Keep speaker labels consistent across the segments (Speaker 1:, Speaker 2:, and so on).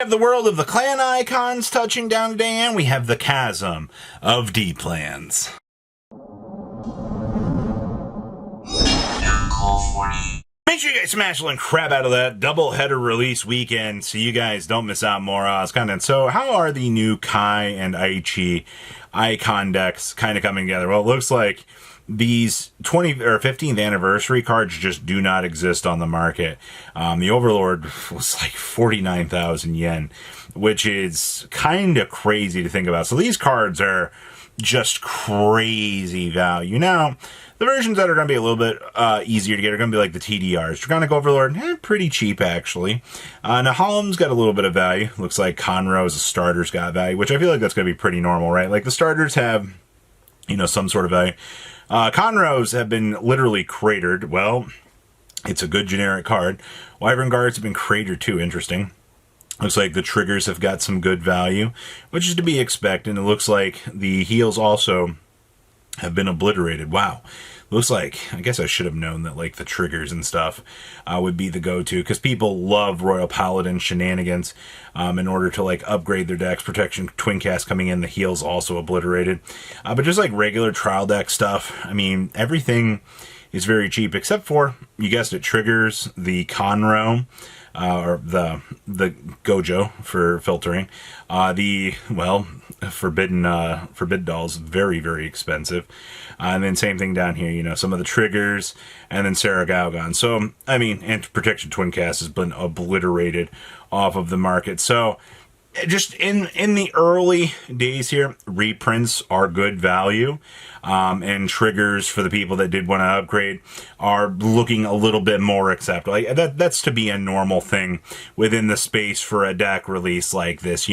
Speaker 1: We have the world of the clan icons touching down today, and we have the chasm of D-plans. Make sure you guys smash the link crap out of that double header release weekend so you guys don't miss out more content. So how are the new Kai and Aichi icon decks kind of coming together? Well, it looks like these 20 or 15th anniversary cards just do not exist on the market. The Overlord was like 49,000 yen, which is kind of crazy to think about. So these cards are just crazy value. Now, the versions that are going to be a little bit easier to get are going to be like the TDRs. Draconic Overlord, pretty cheap actually. Nahalim's got a little bit of value. Looks like Conroe as a starter's got value, which I feel like that's going to be pretty normal, right? Like the starters have, some sort of value. Conroes have been literally cratered. Well, it's a good generic card. Wyvern Guards have been cratered too. Interesting. Looks like the triggers have got some good value, which is to be expected. And it looks like the heals also have been obliterated. Wow. Looks like, I guess I should have known that like the triggers and stuff would be the go-to, because people love Royal Paladin shenanigans in order to like upgrade their decks. Protection, Twin Cast coming in, the heals also obliterated. But just like regular trial deck stuff, I mean, everything is very cheap except for, you guessed it, triggers, the Conroe, or the Gojo for filtering. Forbidden Dolls, very, very expensive. And then same thing down here, some of the triggers, and then Sarah Galgon. So, I mean, Anti-Protection Twin Cast has been obliterated off of the market. So, just in the early days here, reprints are good value. And triggers for the people that did want to upgrade are looking a little bit more acceptable. Like, that's to be a normal thing within the space for a deck release like this.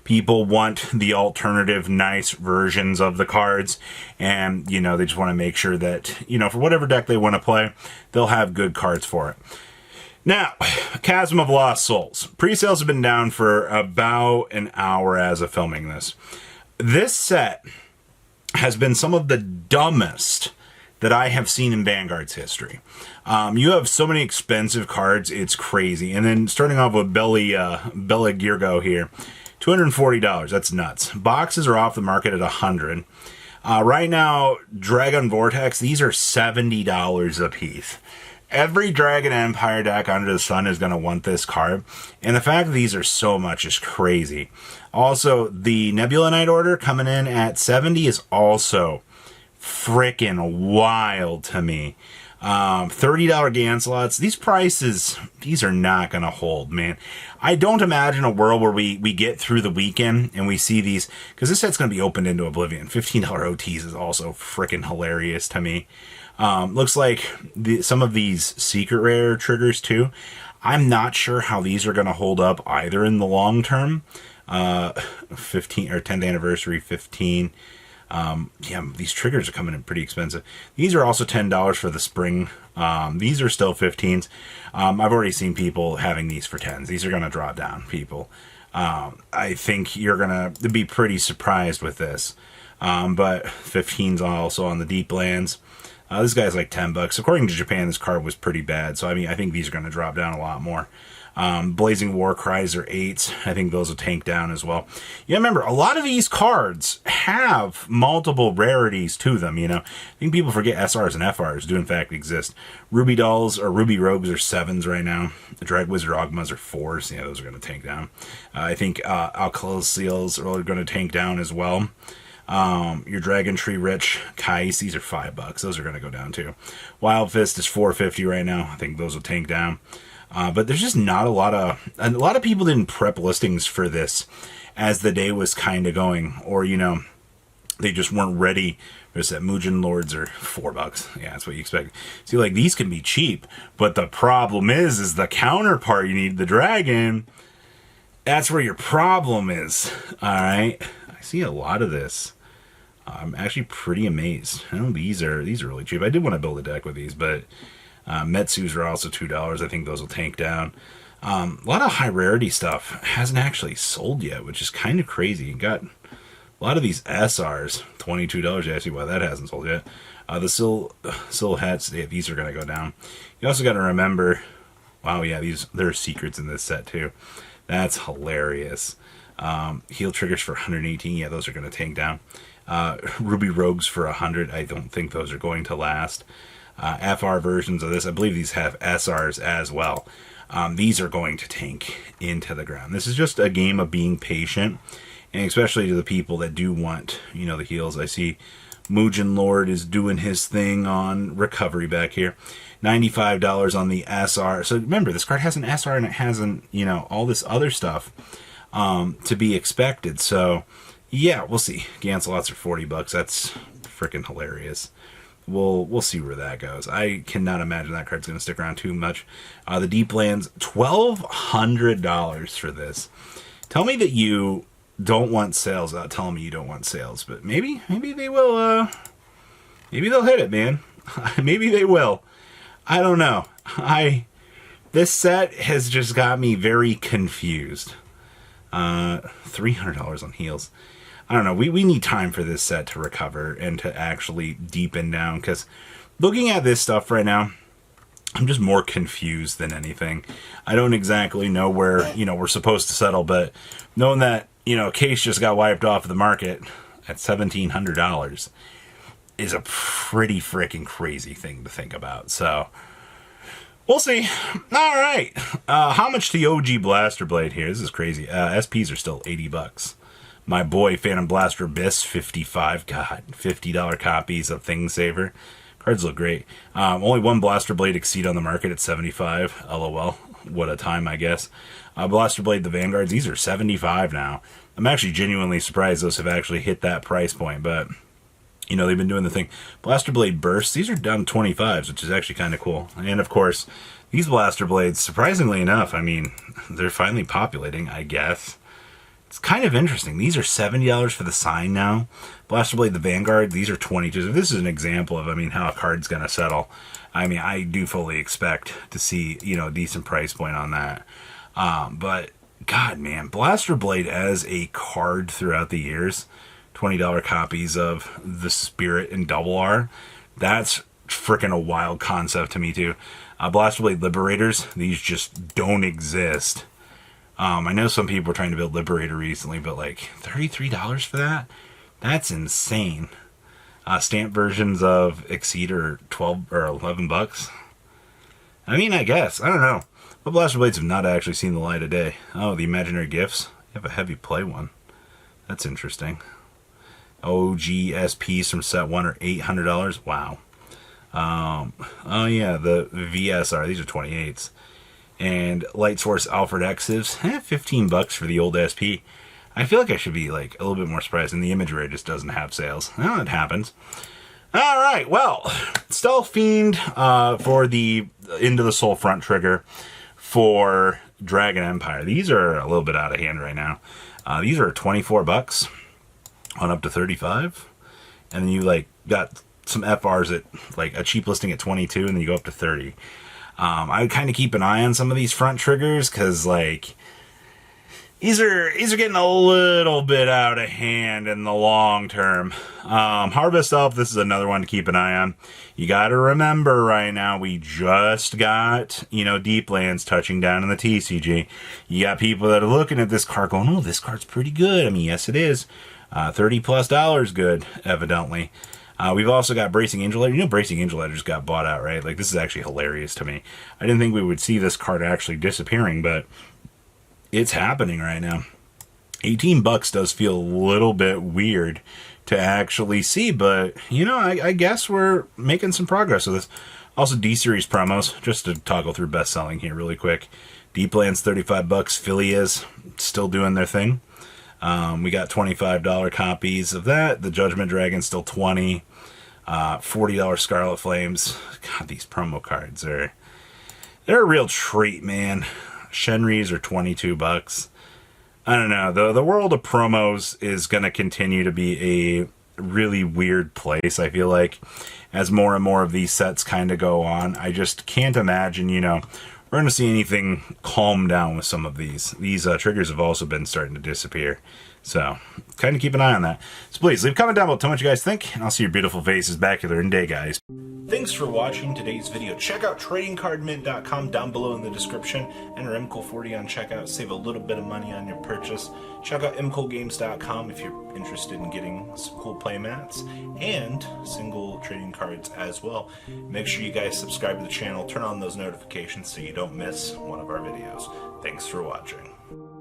Speaker 1: People want the alternative nice versions of the cards, and, they just want to make sure that, for whatever deck they want to play, they'll have good cards for it. Now, Chasm of Lost Souls. Pre-sales have been down for about an hour as of filming this. This set has been some of the dumbest that I have seen in Vanguard's history. You have so many expensive cards, it's crazy. And then starting off with Bella Girgo here, $240, that's nuts. Boxes are off the market at $100. Right now, Dragon Vortex, these are $70 a piece. Every Dragon Empire deck under the sun is going to want this card. And the fact that these are so much is crazy. Also, the Nebula Knight Order coming in at 70 is also freaking wild to me. $30 Ganslots. These prices, these are not going to hold, man. I don't imagine a world where we get through the weekend and we see these, because this set's going to be opened into oblivion. $15 OTs is also freaking hilarious to me. Looks like some of these secret rare triggers too. I'm not sure how these are going to hold up either in the long term. 15 or 10th anniversary 15. These triggers are coming in pretty expensive. These are also $10 for the spring. These are still 15s. I've already seen people having these for 10s. These are going to drop down, people. I think you're going to be pretty surprised with this. But 15s also on the deep lands. This guy's like $10. According to Japan, this card was pretty bad. So, I mean, I think these are going to drop down a lot more. Blazing War Cries are 8s. I think those will tank down as well. Yeah, remember, a lot of these cards have multiple rarities to them, I think people forget SRs and FRs do in fact exist. Ruby Dolls or Ruby Rogues are 7s right now. The Drag Wizard Ogmas are 4s. Yeah, those are going to tank down. I think Alcala Seals are going to tank down as well. Your Dragon Tree Rich Kais, these are $5. Those are going to go down too. Wild Fist is $4.50 right now. I think those will tank down. But there's just not a lot of people didn't prep listings for this as the day was kind of going, or they just weren't ready. There's that Mugen Lords are $4. Yeah, that's what you expect. See, like these can be cheap, but the problem is the counterpart. You need the dragon. That's where your problem is. All right, I see a lot of this. I'm actually pretty amazed. These are really cheap. I did want to build a deck with these, but Metsus are also $2. I think those will tank down. A lot of high rarity stuff hasn't actually sold yet, which is kind of crazy. You got a lot of these SRs, $22. You see why that hasn't sold yet. The Silhouettes, these are going to go down. You also got to remember, wow, yeah, there are secrets in this set too. That's hilarious. Heal triggers for 118. Yeah, those are going to tank down. Ruby Rogues for 100. I don't think those are going to last. FR versions of this, I believe these have SRs as well. These are going to tank into the ground. This is just a game of being patient, and especially to the people that do want, you know, the heals. I see Muujin Lord is doing his thing on recovery back here. $95 on the SR. So remember, this card has an SR and it hasn't, you know, all this other stuff to be expected. So yeah, we'll see. Gancelots are $40. That's freaking hilarious. We'll see where that goes. I cannot imagine that card's going to stick around too much. The Deep Lands, $1,200 for this. Tell me that you don't want sales without telling me you don't want sales, but maybe they will. Maybe they'll hit it, man. Maybe they will. I don't know. This set has just got me very confused. $300 on heals. I don't know. We need time for this set to recover and to actually deepen down, because looking at this stuff right now, I'm just more confused than anything. I don't exactly know where, you know, we're supposed to settle, but knowing that, you know, Case just got wiped off of the market at $1,700 is a pretty freaking crazy thing to think about. So we'll see. All right. How much to OG Blaster Blade here? This is crazy. SPs are still $80. My boy Phantom Blaster Abyss, $55. God, $50 copies of Thing Saver. Cards look great. Only one Blaster Blade Exceed on the market at $75. LOL. What a time, I guess. Blaster Blade the Vanguards, these are $75 now. I'm actually genuinely surprised those have actually hit that price point, but you know, they've been doing the thing. Blaster Blade Bursts, these are down 25s, which is actually kind of cool. And of course, these Blaster Blades, surprisingly enough, I mean, they're finally populating, I guess. It's kind of interesting. These are $70 for the sign now. Blaster Blade the Vanguard, these are $22. This is an example of, I mean, how a card's going to settle. I mean, I do fully expect to see, you know, a decent price point on that. But, God, man, Blaster Blade as a card throughout the years, $20 copies of the Spirit and Double R, that's freaking a wild concept to me, too. Blaster Blade Liberators, these just don't exist. I know some people were trying to build Liberator recently, but like $33 for that? That's insane. Stamp versions of Exceed are $12 or $11. I mean, I guess. I don't know. But Blaster Blades have not actually seen the light of day. Oh, the Imaginary Gifts. You have a heavy play one. That's interesting. OG SPs from set 1 are $800. Wow. Oh yeah, the VSR. These are 28s. And Light Source Alfred X's, $15 for the old SP. I feel like I should be like a little bit more surprised, and the imagery just doesn't have sales. Well, it happens. All right, well, Stealth Fiend for the Into the Soul front trigger for Dragon Empire. These are a little bit out of hand right now. These are $24 on up to 35, and then you like got some FRs at like a cheap listing at 22, and then you go up to 30. I would kind of keep an eye on some of these front triggers, because like these are getting a little bit out of hand in the long term. Harvest Elf, this is another one to keep an eye on. You got to remember right now, we just got, you know, Deep Lands touching down in the TCG. You got people that are looking at this card going, oh, this card's pretty good. I mean, yes, it is. $30+ good, evidently. We've also got Bracing Angel Letter. You know, Bracing Angel Letter just got bought out, right? Like, this is actually hilarious to me. I didn't think we would see this card actually disappearing, but it's happening right now. $18 does feel a little bit weird to actually see, but, you know, I guess we're making some progress with this. Also, D-Series promos, just to toggle through best-selling here really quick. Deep Lands, $35. Philly is still doing their thing. We got $25 copies of that. The Judgment Dragon still $20. $40 Scarlet Flames. God, these promo cards they're a real treat, man. Shenris are $22. I don't know. The world of promos is going to continue to be a really weird place, I feel like, as more and more of these sets kind of go on. I just can't imagine, you know, we're going to see anything calm down with some of these. These triggers have also been starting to disappear. So, kind of keep an eye on that. So please, leave a comment down below. Tell me what you guys think, and I'll see your beautiful faces back here in day, guys. Thanks for watching today's video. Check out tradingcardmint.com down below in the description. Enter MCool40 on checkout. Save a little bit of money on your purchase. Check out mcoolgames.com if you're interested in getting some cool play mats and single trading cards as well. Make sure you guys subscribe to the channel. Turn on those notifications so you don't miss one of our videos. Thanks for watching.